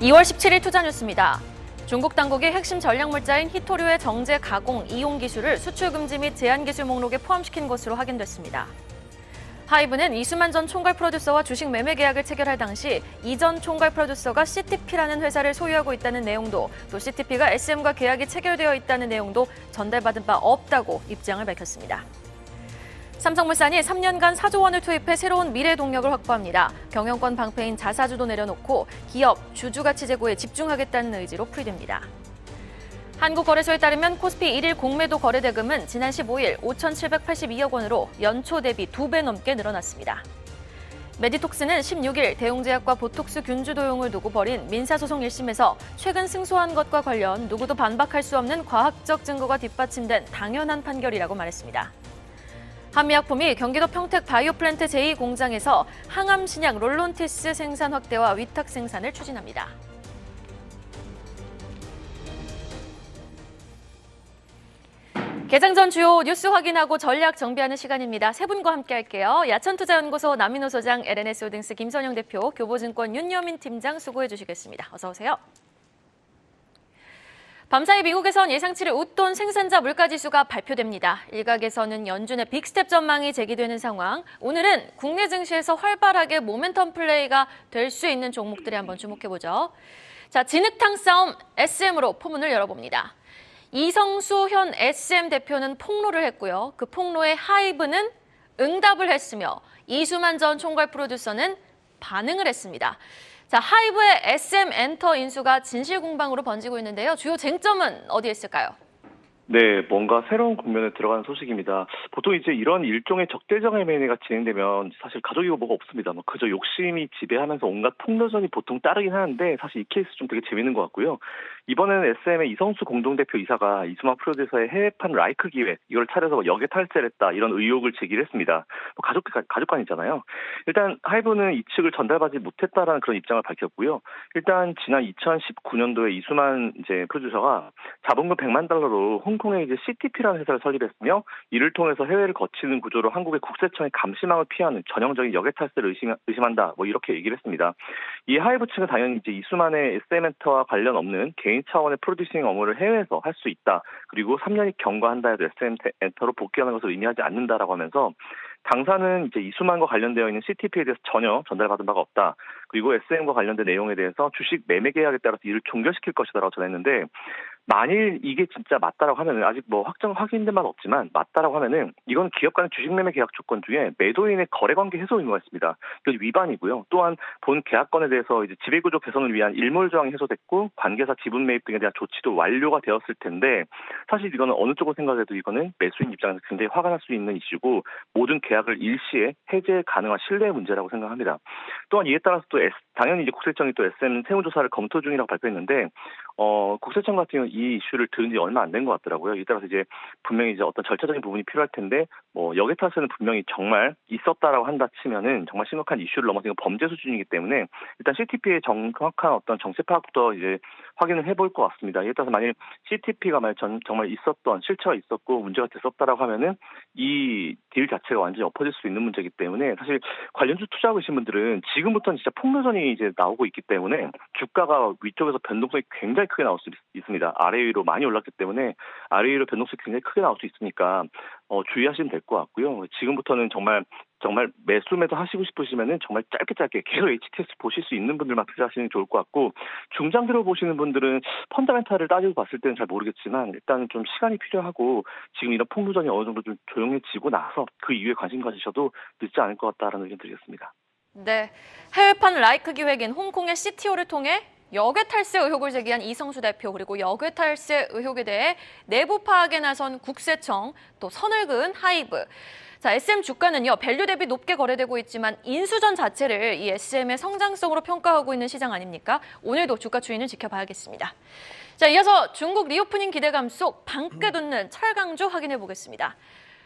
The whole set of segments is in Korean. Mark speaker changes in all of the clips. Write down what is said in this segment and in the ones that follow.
Speaker 1: 2월 17일 투자뉴스입니다. 중국 당국이 핵심 전략물자인 희토류의 정제, 가공, 이용 기술을 수출 금지 및 제한 기술 목록에 포함시킨 것으로 확인됐습니다. 하이브는 이수만 전 총괄 프로듀서와 주식 매매 계약을 체결할 당시 이 전 총괄 프로듀서가 CTP라는 회사를 소유하고 있다는 내용도, 또 CTP가 SM과 계약이 체결되어 있다는 내용도 전달받은 바 없다고 입장을 밝혔습니다. 삼성물산이 3년간 4조 원을 투입해 새로운 미래 동력을 확보합니다. 경영권 방패인 자사주도 내려놓고 기업, 주주 가치 제고에 집중하겠다는 의지로 풀이됩니다. 한국거래소에 따르면 코스피 1일 공매도 거래 대금은 지난 15일 5,782억 원으로 연초 대비 2배 넘게 늘어났습니다. 메디톡스는 16일 대웅제약과 보톡스 균주 도용을 두고 벌인 민사소송 1심에서 최근 승소한 것과 관련 누구도 반박할 수 없는 과학적 증거가 뒷받침된 당연한 판결이라고 말했습니다. 한미약품이 경기도 평택 바이오플랜트 제2공장에서 항암 신약 롤론티스 생산 확대와 위탁 생산을 추진합니다. 개장 전 주요 뉴스 확인하고 전략 정비하는 시간입니다. 세 분과 함께 할게요. 야천투자연구소 남민호 소장, LNS홀딩스 김선영 대표, 교보증권 윤여민 팀장 수고해 주시겠습니다. 어서 오세요. 밤사이 미국에선 예상치를 웃돈 생산자 물가지수가 발표됩니다. 일각에서는 연준의 빅스텝 전망이 제기되는 상황. 오늘은 국내 증시에서 활발하게 모멘텀 플레이가 될 수 있는 종목들에 한번 주목해보죠. 자, 진흙탕 싸움 SM으로 포문을 열어봅니다. 이성수 현 SM 대표는 폭로를 했고요. 그 폭로에 하이브는 응답을 했으며 이수만 전 총괄 프로듀서는 반응을 했습니다. 자, 하이브의 SM 엔터 인수가 진실 공방으로 번지고 있는데요. 주요 쟁점은 어디에 있을까요?
Speaker 2: 네, 뭔가 새로운 국면에 들어가는 소식입니다. 보통 이제 이런 일종의 적대적 M&A가 진행되면 사실 가족이고 뭐가 없습니다. 뭐 그저 욕심이 지배하면서 온갖 폭로전이 보통 따르긴 하는데 사실 이 케이스 좀 되게 재밌는 것 같고요. 이번에는 SM의 이성수 공동대표 이사가 이수만 프로듀서의 해외판 라이크 기획 이걸 차려서 역에 탈세를 했다 이런 의혹을 제기를 했습니다. 뭐 가족관이잖아요. 일단 하이브는 이 측을 전달받지 못했다라는 그런 입장을 밝혔고요. 일단 지난 2019년도에 이수만 이제 프로듀서가 자본금 100만 달러로 홍콩에 이제 CTP라는 회사를 설립했으며 이를 통해서 해외를 거치는 구조로 한국의 국세청의 감시망을 피하는 전형적인 역외 탈세를 의심한다. 뭐 이렇게 얘기를 했습니다. 이 하이브 측은 당연히 이제 이수만의 SM엔터와 관련 없는 개인 차원의 프로듀싱 업무를 해외에서 할 수 있다. 그리고 3년이 경과한다 해도 SM엔터로 복귀하는 것을 의미하지 않는다라고 하면서 당사는 이제 이수만과 관련되어 있는 CTP에 대해서 전혀 전달받은 바가 없다. 그리고 SM과 관련된 내용에 대해서 주식 매매 계약에 따라서 이를 종결시킬 것이다라고 전했는데 만일 이게 진짜 맞다라고 하면은 아직 뭐 확인된 바는 없지만 맞다라고 하면은 이건 기업 간의 주식 매매 계약 조건 중에 매도인의 거래관계 해소 의무가 있습니다. 이건 위반이고요. 또한 본 계약건에 대해서 이제 지배구조 개선을 위한 일몰 조항이 해소됐고 관계사 지분 매입 등에 대한 조치도 완료가 되었을 텐데 사실 이거는 어느 쪽으로 생각해도 이거는 매수인 입장에서 굉장히 화가 날 수 있는 이슈고 모든 계약을 일시에 해제 가능한 신뢰의 문제라고 생각합니다. 또한 이에 따라서 또 당연히 이제 국세청이 또 SM 세무조사를 검토 중이라고 발표했는데 국세청 같은 경우는 이 이슈를 들은 지 얼마 안 된 것 같더라고요. 이에 따라서 이제 분명히 이제 어떤 절차적인 부분이 필요할 텐데 뭐 역외 탈세는 분명히 정말 있었다라고 한다 치면은 정말 심각한 이슈를 넘어서는 범죄 수준이기 때문에 일단 CTP의 정확한 어떤 정체 파악부터 이제 확인을 해볼 것 같습니다. 이에 따라서 만약 CTP가 정말 있었던 실체가 있었고 문제가 됐었다라고 하면은 이 딜 자체가 완전히 엎어질 수 있는 문제이기 때문에 사실 관련주 투자하고 계신 분들은 지금부터는 진짜 폭로전이 이제 나오고 있기 때문에 주가가 위쪽에서 변동성이 굉장히 크게 나올 수 있습니다. 아래 위로 많이 올랐기 때문에 아래 위로 변동성이 굉장히 크게 나올 수 있으니까 주의하시면 될 것 같고요. 지금부터는 정말 매도 하시고 싶으시면은 정말 짧게 계속 HTS 보실 수 있는 분들만 투자하시는 게 좋을 것 같고 중장 들어보시는 분들은 펀더멘탈을 따지고 봤을 때는 잘 모르겠지만 일단은 좀 시간이 필요하고 지금 이런 폭로전이 어느 정도 좀 조용해지고 나서 그 이후에 관심 가지셔도 늦지 않을 것 같다라는 의견 드리겠습니다.
Speaker 1: 네, 해외판 라이크 기획인 홍콩의 CTO를 통해 역외 탈세 의혹을 제기한 이성수 대표, 그리고 역외 탈세 의혹에 대해 내부 파악에 나선 국세청, 또 선을 그은 하이브. 자, SM 주가는요, 밸류 대비 높게 거래되고 있지만 인수전 자체를 이 SM의 성장성으로 평가하고 있는 시장 아닙니까? 오늘도 주가 추이는 지켜봐야겠습니다. 자, 이어서 중국 리오프닝 기대감 속 방긋 웃는 철강주 확인해 보겠습니다.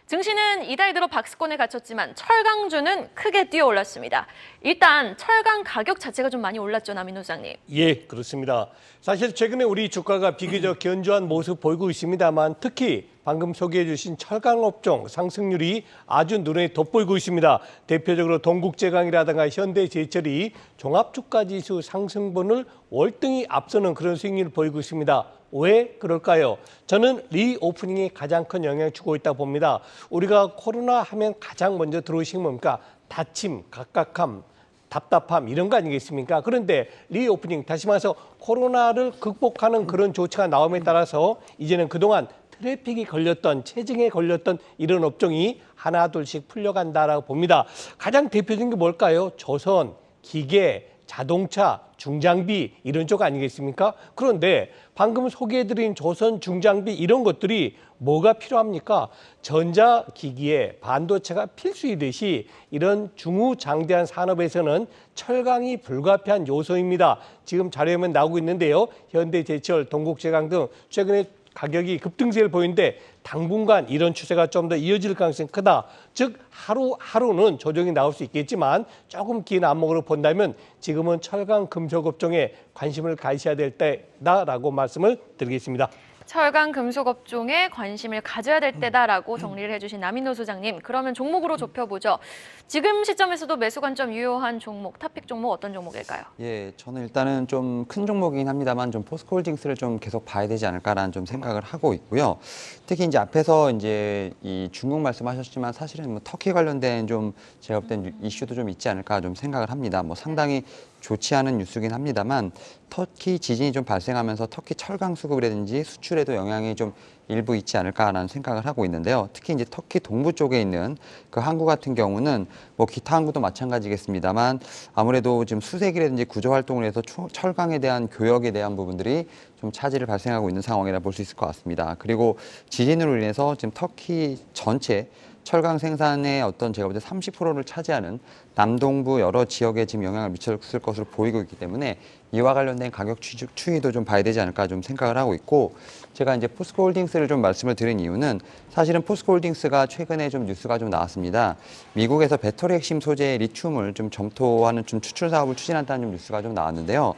Speaker 1: 증시는 이달 들어 박스권에 갇혔지만 철강주는 크게 뛰어올랐습니다. 일단 철강 가격 자체가 좀 많이 올랐죠, 남인 소장님.
Speaker 3: 예, 그렇습니다. 사실 최근에 우리 주가가 비교적 견조한 모습 보이고 있습니다만 특히 방금 소개해 주신 철강업종 상승률이 아주 눈에 돋보이고 있습니다. 대표적으로 동국제강이라든가 현대제철이 종합주가지수 상승분을 월등히 앞서는 그런 수익률을 보이고 있습니다. 왜 그럴까요? 저는 리오프닝이 가장 큰 영향을 주고 있다고 봅니다. 우리가 코로나 하면 가장 먼저 들어오신 게 뭡니까? 다침, 각각함, 답답함 이런 거 아니겠습니까? 그런데 리오프닝, 다시 말해서 코로나를 극복하는 그런 조치가 나옴에 따라서 이제는 그동안 트래픽이 걸렸던, 체증에 걸렸던 이런 업종이 하나 둘씩 풀려간다라고 봅니다. 가장 대표적인 게 뭘까요? 조선, 기계, 자동차, 중장비 이런 쪽 아니겠습니까? 그런데 방금 소개해드린 조선, 중장비 이런 것들이 뭐가 필요합니까? 전자기기에 반도체가 필수이듯이 이런 중후장대한 산업에서는 철강이 불가피한 요소입니다. 지금 자료에 나오고 있는데요. 현대제철, 동국제강 등 최근에 가격이 급등세를 보이는데 당분간 이런 추세가 좀 더 이어질 가능성이 크다. 즉 하루는 조정이 나올 수 있겠지만 조금 긴 안목으로 본다면 지금은 철강 금속 업종에 관심을 가지셔야 될 때다라고 말씀을 드리겠습니다.
Speaker 1: 철강 금속 업종에 관심을 가져야 될 때다라고 정리를 해주신 남인호 소장님. 그러면 종목으로 좁혀보죠. 지금 시점에서도 매수 관점 유효한 종목, 탑픽 종목 어떤 종목일까요?
Speaker 4: 예, 저는 일단은 좀 큰 종목이긴 합니다만 좀 포스코홀딩스를 좀 계속 봐야 되지 않을까라는 좀 생각을 하고 있고요. 특히 이제 앞에서 이제 이 중국 말씀하셨지만 사실은 뭐 터키 관련된 좀 제가 볼 땐 이슈도 좀 있지 않을까 좀 생각을 합니다. 뭐 상당히 좋지 않은 뉴스긴 합니다만 터키 지진이 좀 발생하면서 터키 철강 수급이라든지 수출에도 영향이 좀 일부 있지 않을까라는 생각을 하고 있는데요. 특히 이제 터키 동부 쪽에 있는 그 항구 같은 경우는 뭐 기타 항구도 마찬가지겠습니다만 아무래도 지금 수색이라든지 구조 활동을 해서 철강에 대한 교역에 대한 부분들이 좀 차질을 발생하고 있는 상황이라 볼 수 있을 것 같습니다. 그리고 지진으로 인해서 지금 터키 전체 철강 생산의 어떤 제가 볼 때 30%를 차지하는 남동부 여러 지역에 지금 영향을 미쳤을 것으로 보이고 있기 때문에 이와 관련된 가격 추이도 좀 봐야 되지 않을까 좀 생각을 하고 있고, 제가 이제 포스코홀딩스를 좀 말씀을 드린 이유는 사실은 포스코홀딩스가 최근에 좀 뉴스가 좀 나왔습니다. 미국에서 배터리 핵심 소재 리튬을 좀 점토하는 좀 추출 사업을 추진한다는 좀 뉴스가 좀 나왔는데요.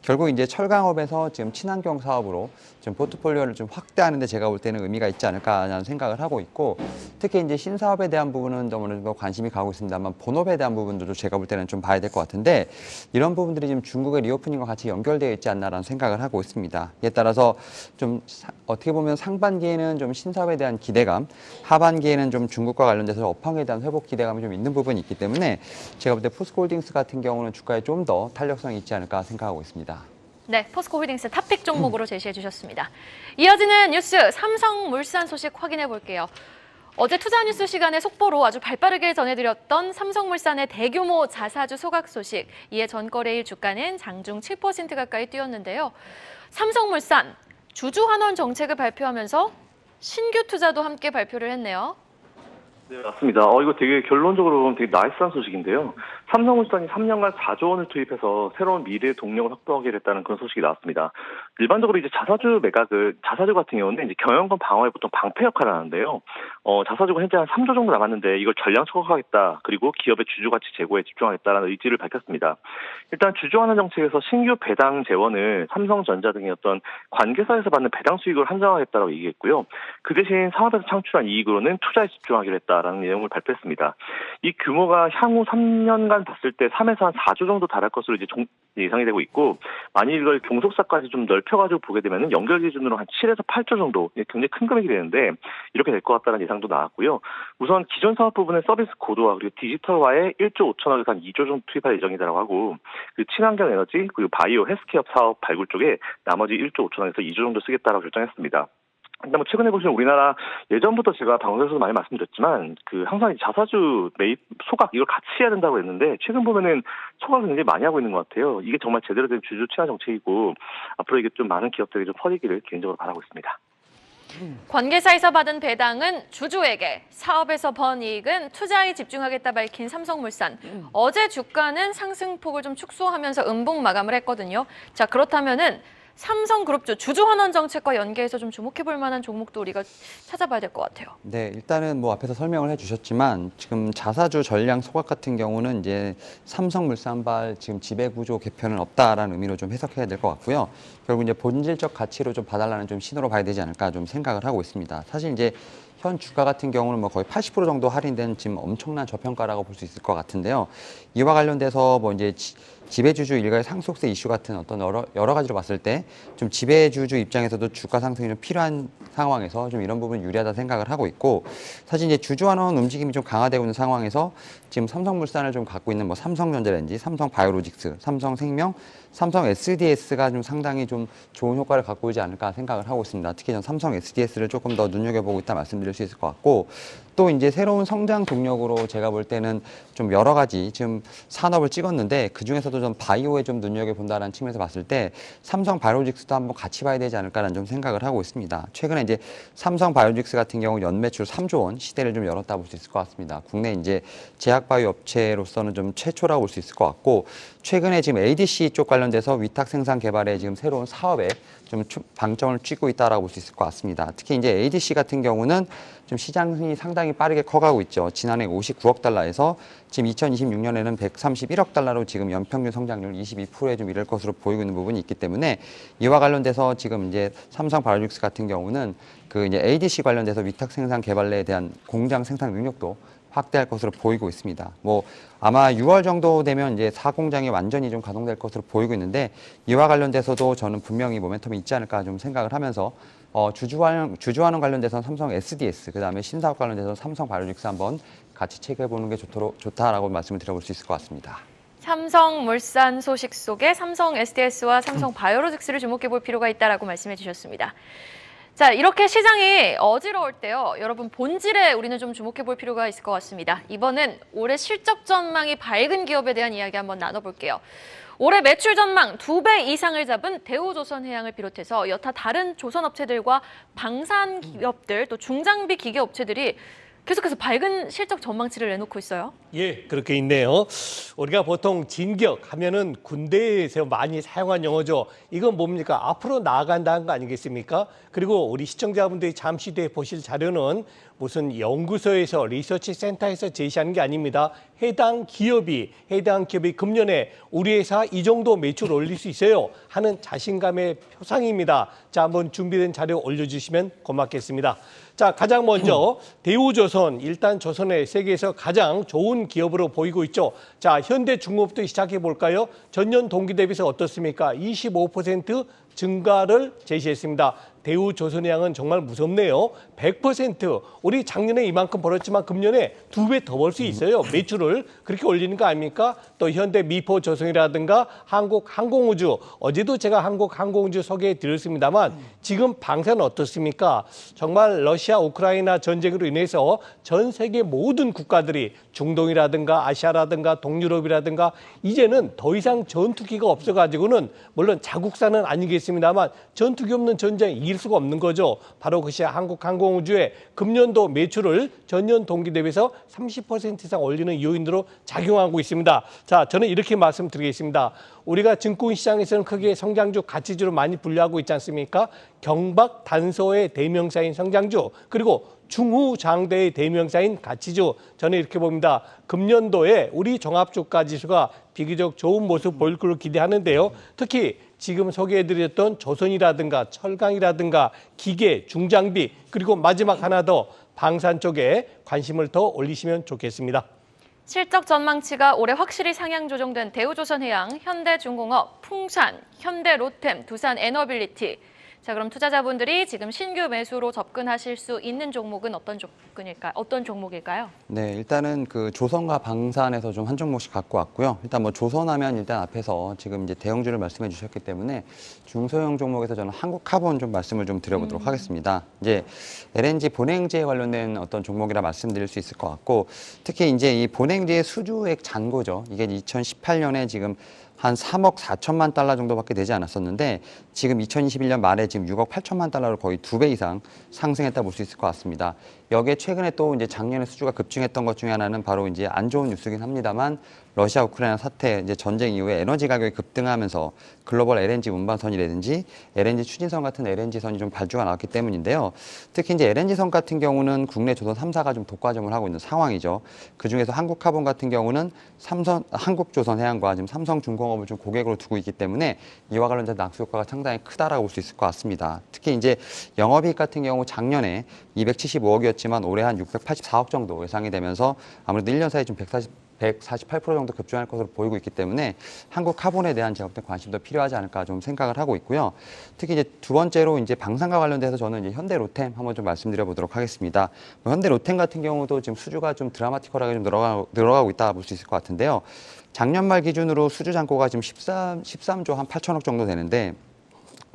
Speaker 4: 결국 이제 철강업에서 지금 친환경 사업으로 좀 포트폴리오를 좀 확대하는 데 제가 볼 때는 의미가 있지 않을까라는 생각을 하고 있고, 특히 이제 신사업에 대한 부분은 어느 정도 관심이 가고 있습니다만 본업에 대한 부분들도 제가 볼 때는 좀 봐야 될 것 같은데, 이런 부분들이 지금 중국의 리오프닝과 같이 연결되어 있지 않나라는 생각을 하고 있습니다. 이에 따라서 좀 어떻게 보면 상반기에는 좀 신사업에 대한 기대감, 하반기에는 좀 중국과 관련돼서 업황에 대한 회복 기대감이 좀 있는 부분이 있기 때문에 제가 볼 때 포스코홀딩스 같은 경우는 주가에 좀 더 탄력성이 있지 않을까 생각하고 있습니다.
Speaker 1: 네, 포스코홀딩스 탑픽 종목으로 제시해 주셨습니다. 이어지는 뉴스, 삼성물산 소식 확인해 볼게요. 어제 투자 뉴스 시간에 속보로 아주 발빠르게 전해드렸던 삼성물산의 대규모 자사주 소각 소식. 이에 전거래일 주가는 장중 7% 가까이 뛰었는데요. 삼성물산 주주 환원 정책을 발표하면서 신규 투자도 함께 발표를 했네요.
Speaker 2: 네, 맞습니다. 이거 되게 결론적으로 보면 되게 나이스한 소식인데요. 삼성물산이 3년간 4조 원을 투입해서 새로운 미래 동력을 확보하게 됐다는 그런 소식이 나왔습니다. 일반적으로 이제 자사주 같은 경우는 이제 경영권 방어에 보통 방패 역할을 하는데요. 자사주가 현재 한 3조 정도 남았는데 이걸 전량 소각하겠다. 그리고 기업의 주주 가치 제고에 집중하겠다라는 의지를 밝혔습니다. 일단 주주 환원 정책에서 신규 배당 재원을 삼성전자 등의 어떤 관계사에서 받는 배당 수익을 한정하겠다고 얘기했고요. 그 대신 사업에서 창출한 이익으로는 투자에 집중하기로 했다라는 내용을 발표했습니다. 이 규모가 향후 3년간 봤을 때 3에서 한 4조 정도 달할 것으로 이제 예상이 되고 있고, 만일 이걸 종속사까지 좀 넓혀가지고 보게 되면은 연결 기준으로 한 7에서 8조 정도 굉장히 큰 금액이 되는데 이렇게 될 것 같다는 예상도 나왔고요. 우선 기존 사업 부분의 서비스 고도화 그리고 디지털화에 1조 5천억에서 한 2조 정도 투입할 예정이라고 하고, 그 친환경 에너지 그리고 바이오 헬스케어 사업 발굴 쪽에 나머지 1조 5천억에서 2조 정도 쓰겠다라고 결정했습니다. 근데 뭐 최근에 보시면 우리나라 예전부터 제가 방송에서도 많이 말씀드렸지만 항상 자사주 매입 소각 이걸 같이 해야 된다고 했는데 최근 보면은 소각을 굉장히 많이 하고 있는 것 같아요. 이게 정말 제대로 된 주주 친화 정책이고 앞으로 이게 좀 많은 기업들이 좀 퍼지기를 개인적으로 바라고 있습니다.
Speaker 1: 관계사에서 받은 배당은 주주에게, 사업에서 번 이익은 투자에 집중하겠다 밝힌 삼성물산. 어제 주가는 상승폭을 좀 축소하면서 음봉 마감을 했거든요. 자, 그렇다면은 삼성그룹주 주주환원 정책과 연계해서 좀 주목해볼 만한 종목도 우리가 찾아봐야 될 것 같아요.
Speaker 4: 네, 일단은 뭐 앞에서 설명을 해주셨지만 지금 자사주 전량 소각 같은 경우는 이제 삼성물산발 지금 지배구조 개편은 없다라는 의미로 좀 해석해야 될 것 같고요. 결국 이제 본질적 가치로 좀 봐달라는 좀 신호로 봐야 되지 않을까 좀 생각을 하고 있습니다. 사실 이제 현 주가 같은 경우는 뭐 거의 80% 정도 할인된 지금 엄청난 저평가라고 볼 수 있을 것 같은데요. 이와 관련돼서 뭐 이제 지배주주 일가의 상속세 이슈 같은 어떤 여러 가지로 봤을 때 좀 지배주주 입장에서도 주가 상승이 좀 필요한 상황에서 좀 이런 부분이 유리하다 생각을 하고 있고, 사실 이제 주주환원 움직임이 좀 강화되고 있는 상황에서 지금 삼성물산을 좀 갖고 있는 뭐 삼성전자라든지 삼성바이오로직스, 삼성생명, 삼성 SDS가 좀 상당히 좀 좋은 효과를 갖고 있지 않을까 생각을 하고 있습니다. 특히 전 삼성 SDS를 조금 더 눈여겨보고 있다 말씀드릴 수 있을 것 같고, 또 이제 새로운 성장 동력으로 제가 볼 때는 좀 여러 가지 지금 산업을 찍었는데 그 중에서도 좀 바이오에 좀 눈여겨본다는 측면에서 봤을 때 삼성 바이오로직스도 한번 같이 봐야 되지 않을까라는 좀 생각을 하고 있습니다. 최근에 이제 삼성 바이오로직스 같은 경우 연매출 3조 원 시대를 좀 열었다 볼 수 있을 것 같습니다. 국내 이제 제약바이오 업체로서는 좀 최초라고 볼 수 있을 것 같고, 최근에 지금 ADC 쪽 관련돼서 위탁 생산 개발에 지금 새로운 사업에 좀 방점을 찍고 있다라고 볼 수 있을 것 같습니다. 특히 이제 ADC 같은 경우는 좀 시장이 상당히 빠르게 커가고 있죠. 지난해 59억 달러에서 지금 2026년에는 131억 달러로 지금 연평균 성장률 22%에 좀 이를 것으로 보이고 있는 부분이 있기 때문에 이와 관련돼서 지금 이제 삼성 바이오로직스 같은 경우는 그 이제 ADC 관련돼서 위탁 생산 개발에 대한 공장 생산 능력도 확대할 것으로 보이고 있습니다. 뭐 아마 6월 정도 되면 이제 4공장이 완전히 좀 가동될 것으로 보이고 있는데, 이와 관련돼서도 저는 분명히 모멘텀이 있지 않을까 좀 생각을 하면서 주주환원 관련돼서는 삼성 SDS, 그다음에 신사업 관련돼서 삼성 바이오로직스 한번 같이 체크해보는 게 좋다라고 말씀을 드려볼 수 있을 것 같습니다.
Speaker 1: 삼성물산 소식 속에 삼성 SDS와 삼성 바이오로직스를 주목해볼 필요가 있다라고 말씀해 주셨습니다. 자, 이렇게 시장이 어지러울 때요, 여러분 본질에 우리는 좀 주목해볼 필요가 있을 것 같습니다. 이번엔 올해 실적 전망이 밝은 기업에 대한 이야기 한번 나눠볼게요. 올해 매출 전망 2배 이상을 잡은 대우조선해양을 비롯해서 여타 다른 조선업체들과 방산 기업들, 또 중장비 기계 업체들이 계속해서 밝은 실적 전망치를 내놓고 있어요.
Speaker 3: 예, 그렇게 있네요. 우리가 보통 진격 하면은 군대에서 많이 사용한 용어죠. 이건 뭡니까? 앞으로 나아간다는 거 아니겠습니까? 그리고 우리 시청자분들이 잠시 뒤에 보실 자료는 무슨 연구소에서 리서치 센터에서 제시하는 게 아닙니다. 해당 기업이 금년에 우리 회사 이 정도 매출 올릴 수 있어요 하는 자신감의 표상입니다. 자, 한번 준비된 자료 올려주시면 고맙겠습니다. 자, 가장 먼저 대우조선, 일단 조선의 세계에서 가장 좋은 기업으로 보이고 있죠. 자, 현대중공업도 시작해 볼까요? 전년 동기 대비해서 어떻습니까? 25% 증가를 제시했습니다. 대우조선해양은 정말 무섭네요. 100%. 우리 작년에 이만큼 벌었지만 금년에 2배 더 벌 수 있어요. 매출을 그렇게 올리는 거 아닙니까? 또 현대미포조선이라든가 한국항공우주. 어제도 제가 한국항공우주 소개해 드렸습니다만 지금 방사는 어떻습니까? 정말 러시아 우크라이나 전쟁으로 인해서 전 세계 모든 국가들이 중동이라든가 아시아라든가 동유럽이라든가 이제는 더 이상 전투기가 없어가지고는 물론 자국산은 아니겠습니다만 전투기 없는 전쟁 이길 수가 없는 거죠. 바로 그것이 한국항공우주의 금년도 매출을 전년 동기 대비해서 30% 이상 올리는 요인으로 작용하고 있습니다. 자, 저는 이렇게 말씀드리겠습니다. 우리가 증권시장에서는 크게 성장주, 가치주로 많이 분류하고 있지 않습니까? 경박, 단소의 대명사인 성장주, 그리고 중후장대의 대명사인 가치주. 저는 이렇게 봅니다. 금년도에 우리 종합주가 지수가 비교적 좋은 모습 보일 걸로 기대하는데요. 특히 지금 소개해드렸던 조선이라든가 철강이라든가 기계, 중장비, 그리고 마지막 하나 더 방산 쪽에 관심을 더 올리시면 좋겠습니다.
Speaker 1: 실적 전망치가 올해 확실히 상향 조정된 대우조선해양, 현대중공업, 풍산, 현대로템, 두산에너빌리티. 자, 그럼 투자자분들이 지금 신규 매수로 접근하실 수 있는 종목은 어떤 종목일까요?
Speaker 4: 네, 일단은 그 조선과 방산에서 좀 한 종목씩 갖고 왔고요. 일단 뭐 조선하면 일단 앞에서 지금 이제 대형주를 말씀해 주셨기 때문에 중소형 종목에서 저는 한국카본 좀 말씀을 좀 드려보도록 하겠습니다. 이제 LNG 본행지에 관련된 어떤 종목이라 말씀드릴 수 있을 것 같고, 특히 이제 이 본행지의 수주액 잔고죠. 이게 2018년에 지금 한 3억 4천만 달러 정도밖에 되지 않았었는데 지금 2021년 말에 지금 6억 8천만 달러로 거의 2배 이상 상승했다 볼 수 있을 것 같습니다. 여기에 최근에 또 이제 작년에 수주가 급증했던 것 중에 하나는 바로 이제 안 좋은 뉴스긴 합니다만 러시아 우크라이나 사태, 이제 전쟁 이후에 에너지 가격이 급등하면서 글로벌 LNG 운반선이라든지 LNG 추진선 같은 LNG선이 좀 발주가 나왔기 때문인데요. 특히 이제 LNG선 같은 경우는 국내 조선 3사가 좀 독과점을 하고 있는 상황이죠. 그 중에서 한국카본 같은 경우는 한국조선해양과 지금 삼성중공업을 좀 고객으로 두고 있기 때문에 이와 관련된 낙수 효과가 상당히 크다라고 볼 수 있을 것 같습니다. 특히 이제 영업이익 같은 경우 작년에 275억이었지만 올해 한 684억 정도 예상이 되면서 아무래도 1년 사이에 좀 148% 정도 급증할 것으로 보이고 있기 때문에 한국 카본에 대한 제가 볼 때 관심도 필요하지 않을까 좀 생각을 하고 있고요. 특히 이제 두 번째로 이제 방산과 관련돼서 저는 이제 현대 로템 한번 좀 말씀드려 보도록 하겠습니다. 현대 로템 같은 경우도 지금 수주가 좀 드라마티컬하게 좀 늘어가고 있다 볼 수 있을 것 같은데요. 작년 말 기준으로 수주 잔고가 지금 13조 한 8천억 정도 되는데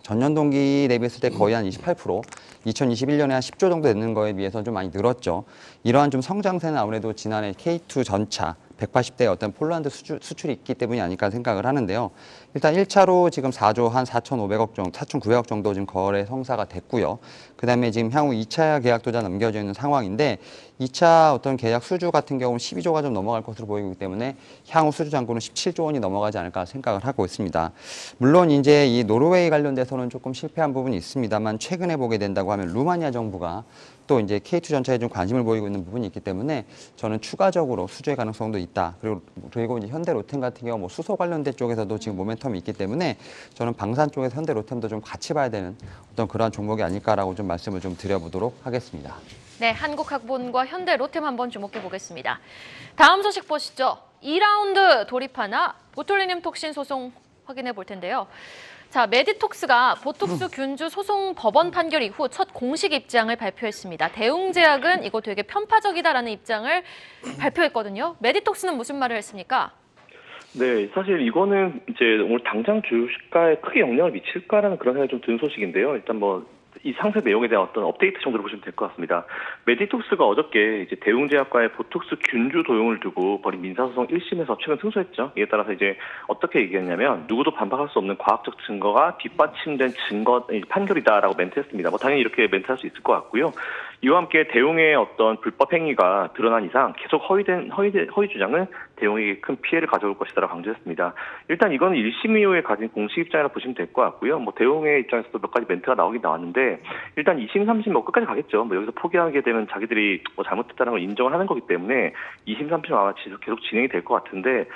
Speaker 4: 전년 동기 대비했을 때 거의 한 28%, 2021년에 한 10조 정도 되는 거에 비해서 좀 많이 늘었죠. 이러한 좀 성장세는 아무래도 지난해 K2 전차 180대 어떤 폴란드 수출이 있기 때문이 아닐까 생각을 하는데요. 일단 1차로 지금 4조 한 4,500억 정도, 4,900억 정도 지금 거래 성사가 됐고요. 그다음에 지금 향후 2차 계약도자 넘겨져 있는 상황인데 2차 어떤 계약 수주 같은 경우는 12조가 좀 넘어갈 것으로 보이기 때문에 향후 수주 잔고는 17조 원이 넘어가지 않을까 생각을 하고 있습니다. 물론 이제 이 노르웨이 관련돼서는 조금 실패한 부분이 있습니다만 최근에 보게 된다고 하면 루마니아 정부가 또 이제 K2 전차에 좀 관심을 보이고 있는 부분이 있기 때문에 저는 추가적으로 수주의 가능성도 있다. 그리고 이제 현대 로템 같은 경우 뭐 수소 관련된 쪽에서도 지금 모멘텀이 있기 때문에 저는 방산 쪽에서 현대 로템도 좀 같이 봐야 되는 어떤 그러한 종목이 아닐까라고 좀 말씀을 좀 드려보도록 하겠습니다.
Speaker 1: 네, 한국학본과 현대 로템 한번 주목해 보겠습니다. 다음 소식 보시죠. 2라운드 돌입하나 보툴리늄 톡신 소송 확인해 볼 텐데요. 자, 메디톡스가 보톡스 균주 소송 법원 판결 이후 첫 공식 입장을 발표했습니다. 대웅제약은 이거 되게 편파적이다라는 입장을 발표했거든요. 메디톡스는 무슨 말을 했습니까?
Speaker 2: 네, 사실 이거는 이제 오늘 당장 주식가에 크게 영향을 미칠까라는 그런 생각이 좀 드는 소식인데요. 일단 이 상세 내용에 대한 어떤 업데이트 정도로 보시면 될 것 같습니다. 메디톡스가 어저께 이제 대웅제약과의 보톡스 균주 도용을 두고 벌인 민사소송 1심에서 최근 승소했죠. 이에 따라서 이제 어떻게 얘기했냐면 누구도 반박할 수 없는 과학적 증거가 뒷받침된 판결이다라고 멘트했습니다. 당연히 이렇게 멘트할 수 있을 것 같고요. 이와 함께 대웅의 어떤 불법 행위가 드러난 이상 계속 허위 주장은 대웅에게 큰 피해를 가져올 것이다라고 강조했습니다. 일단 이건 1심 이후에 가진 공식 입장이라 보시면 될 것 같고요. 대웅의 입장에서도 몇 가지 멘트가 나오긴 나왔는데 일단 2심, 3심 끝까지 가겠죠. 여기서 포기하게 되면 자기들이 잘못했다는 걸 인정을 하는 거기 때문에 2심, 3심 아마 계속 진행이 될 것 같은데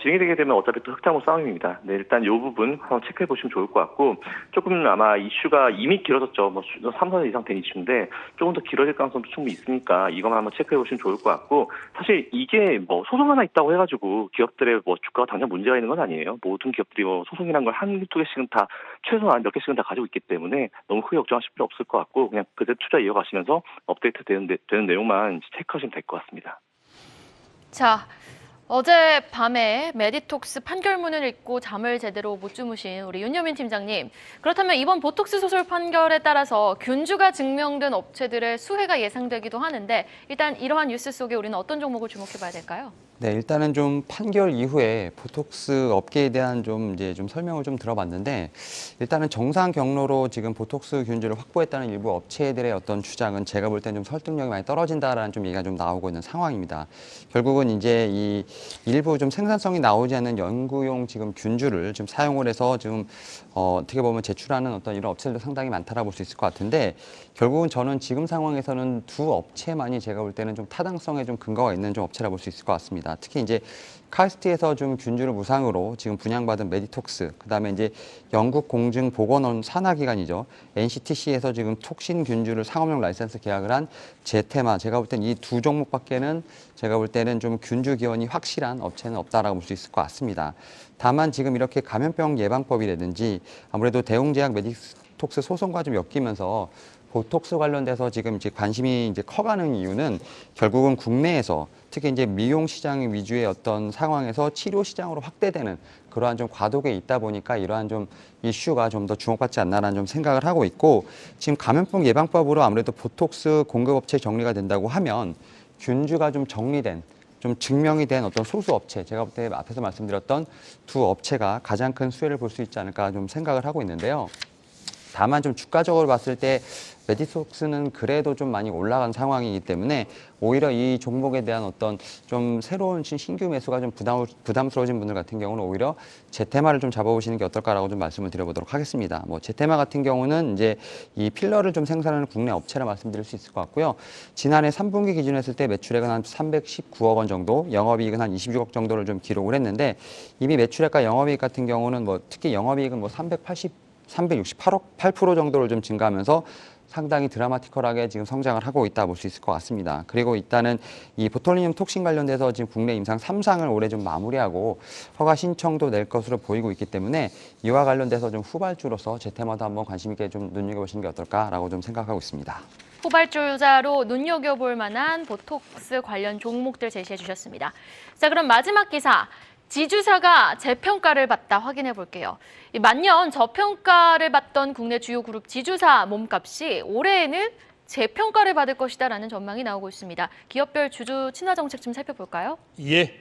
Speaker 2: 진행이 되게 되면 어차피 또 흑당무 싸움입니다. 네, 일단 이 부분 한번 체크해 보시면 좋을 것 같고 조금 아마 이슈가 이미 길어졌죠. 3선 이상 된 이슈인데 조금 더 길어질 가능성도 충분히 있으니까 이것만 한번 체크해 보시면 좋을 것 같고 사실 이게 소송 하나 있다고 해가지고 기업들의 주가가 당장 문제가 있는 건 아니에요. 모든 기업들이 소송이란 걸 한두 개씩은 다 최소한 몇 개씩은 다 가지고 있기 때문에 너무 크게 걱정하실 필요 없을 것 같고 그냥 그대로 투자 이어가시면서 업데이트 되는 내용만 체크하시면 될 것 같습니다.
Speaker 1: 자, 어제 밤에 메디톡스 판결문을 읽고 잠을 제대로 못 주무신 우리 윤여민 팀장님. 그렇다면 이번 보톡스 소설 판결에 따라서 균주가 증명된 업체들의 수혜가 예상되기도 하는데 일단 이러한 뉴스 속에 우리는 어떤 종목을 주목해 봐야 될까요?
Speaker 4: 네, 일단은 좀 판결 이후에 보톡스 업계에 대한 좀 설명을 좀 들어봤는데 일단은 정상 경로로 지금 보톡스 균주를 확보했다는 일부 업체들의 어떤 주장은 제가 볼 때는 좀 설득력이 많이 떨어진다라는 좀 얘기가 좀 나오고 있는 상황입니다. 결국은 이제 이 일부 좀 생산성이 나오지 않는 연구용 지금 균주를 좀 사용을 해서 지금 어떻게 보면 제출하는 어떤 이런 업체들도 상당히 많다라고 볼 수 있을 것 같은데 결국은 저는 지금 상황에서는 두 업체만이 제가 볼 때는 좀 타당성에 좀 근거가 있는 좀 업체라 볼 수 있을 것 같습니다. 특히 이제 카이스트에서 좀 균주를 무상으로 지금 분양받은 메디톡스, 그다음에 이제 영국 공증 보건원 산하기관이죠. NCTC에서 지금 톡신 균주를 상업용 라이센스 계약을 한 제테마. 제가 볼 때는 이 두 종목밖에는 제가 볼 때는 좀 균주 기원이 확실한 업체는 없다라고 볼 수 있을 것 같습니다. 다만 지금 이렇게 감염병 예방법이라든지 아무래도 대웅제약 메디톡스 소송과 좀 엮이면서 보톡스 관련돼서 지금 이제 관심이 이제 커가는 이유는 결국은 국내에서 특히 이제 미용 시장 위주의 어떤 상황에서 치료 시장으로 확대되는 그러한 좀 과도기에 있다 보니까 이러한 좀 이슈가 좀 더 주목받지 않나라는 좀 생각을 하고 있고 지금 감염병 예방법으로 아무래도 보톡스 공급업체 정리가 된다고 하면 균주가 좀 정리된 좀 증명이 된 어떤 소수 업체, 제가 볼 때 앞에서 말씀드렸던 두 업체가 가장 큰 수혜를 볼 수 있지 않을까 좀 생각을 하고 있는데요. 다만 좀 주가적으로 봤을 때 메디톡스는 그래도 좀 많이 올라간 상황이기 때문에 오히려 이 종목에 대한 어떤 좀 새로운 신규 매수가 좀 부담스러워진 분들 같은 경우는 오히려 제테마를 좀 잡아보시는 게 어떨까라고 좀 말씀을 드려보도록 하겠습니다. 뭐 제테마 같은 경우는 이제 이 필러를 좀 생산하는 국내 업체라 말씀드릴 수 있을 것 같고요. 지난해 3분기 기준으로 했을 때 매출액은 한 319억 원 정도, 영업이익은 한 26억 정도를 좀 기록을 했는데 이미 매출액과 영업이익 같은 경우는 뭐 특히 영업이익은 뭐 368억 8% 정도를 좀 증가하면서 상당히 드라마티컬하게 지금 성장을 하고 있다 볼 수 있을 것 같습니다. 그리고 일단은 이 보톨리늄 톡신 관련돼서 지금 국내 임상 3상을 올해 좀 마무리하고 허가 신청도 낼 것으로 보이고 있기 때문에 이와 관련돼서 좀 후발주로서 제테마도 한번 관심 있게 좀 눈여겨보시는 게 어떨까라고 좀 생각하고 있습니다.
Speaker 1: 후발주자로 눈여겨볼 만한 보톡스 관련 종목들 제시해 주셨습니다. 자, 그럼 마지막 기사. 지주사가 재평가를 받다 확인해 볼게요. 만년 저평가를 받던 국내 주요 그룹 지주사 몸값이 올해에는 재평가를 받을 것이다라는 전망이 나오고 있습니다. 기업별 주주 친화 정책 좀 살펴볼까요?
Speaker 3: 예,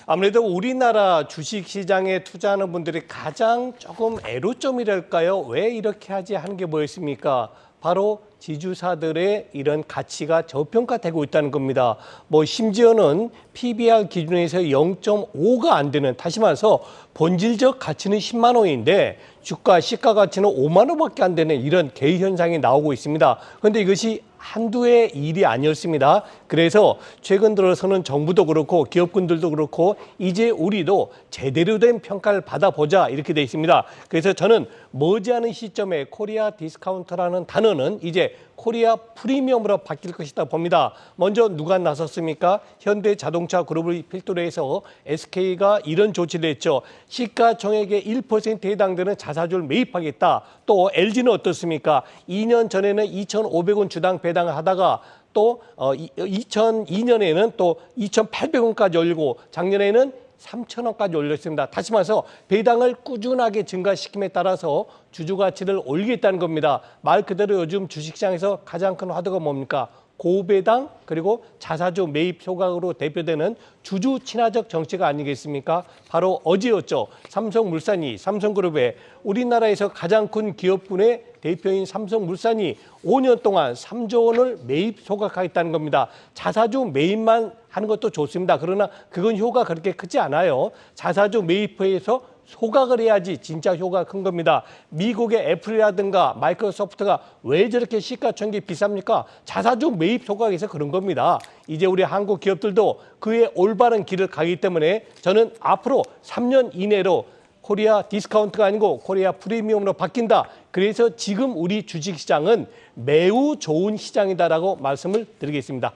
Speaker 3: 아무래도 우리나라 주식시장에 투자하는 분들이 가장 조금 애로점이랄까요? 왜 이렇게 하지 하는 게 뭐였습니까? 바로 지주사들의 이런 가치가 저평가되고 있다는 겁니다. 뭐 심지어는 PBR 기준에서 0.5가 안 되는, 다시 말해서 본질적 가치는 10만 원인데 주가, 시가 가치는 5만 원밖에 안 되는 이런 개의 현상이 나오고 있습니다. 그런데 이것이 한두 해의 일이 아니었습니다. 그래서 최근 들어서는 정부도 그렇고 기업군들도 그렇고 이제 우리도 제대로 된 평가를 받아보자 이렇게 돼 있습니다. 그래서 저는 머지않은 시점에 코리아 디스카운트라는 단어는 이제 코리아 프리미엄으로 바뀔 것이다 봅니다. 먼저 누가 나섰습니까? 현대자동차 그룹을 필두로 해서 SK가 이런 조치를 했죠. 시가총액의 1%에 해당되는 자사주를 매입하겠다. 또 LG는 어떻습니까? 2년 전에는 2,500원 주당 배당을 하다가 또 2002년에는 또 2,800원까지 올리고 작년에는 3,000원까지 올렸습니다. 다시 말해서 배당을 꾸준하게 증가시킴에 따라서 주주 가치를 올리겠다는 겁니다. 말 그대로 요즘 주식시장에서 가장 큰 화두가 뭡니까? 고배당 그리고 자사주 매입 효과로 대표되는 주주 친화적 정책 아니겠습니까? 바로 어제였죠. 삼성물산이 삼성그룹의 우리나라에서 가장 큰 기업군의 대표인 삼성물산이 5년 동안 3조 원을 매입 소각하겠다는 겁니다. 자사주 매입만 하는 것도 좋습니다. 그러나 그건 효과가 그렇게 크지 않아요. 자사주 매입해서 소각을 해야지 진짜 효과가 큰 겁니다. 미국의 애플이라든가 마이크로소프트가 왜 저렇게 시가총액이 비쌉니까? 자사주 매입 소각에서 그런 겁니다. 이제 우리 한국 기업들도 그의 올바른 길을 가기 때문에 저는 앞으로 3년 이내로 코리아 디스카운트가 아니고 코리아 프리미엄으로 바뀐다. 그래서 지금 우리 주식시장은 매우 좋은 시장이다라고 말씀을 드리겠습니다.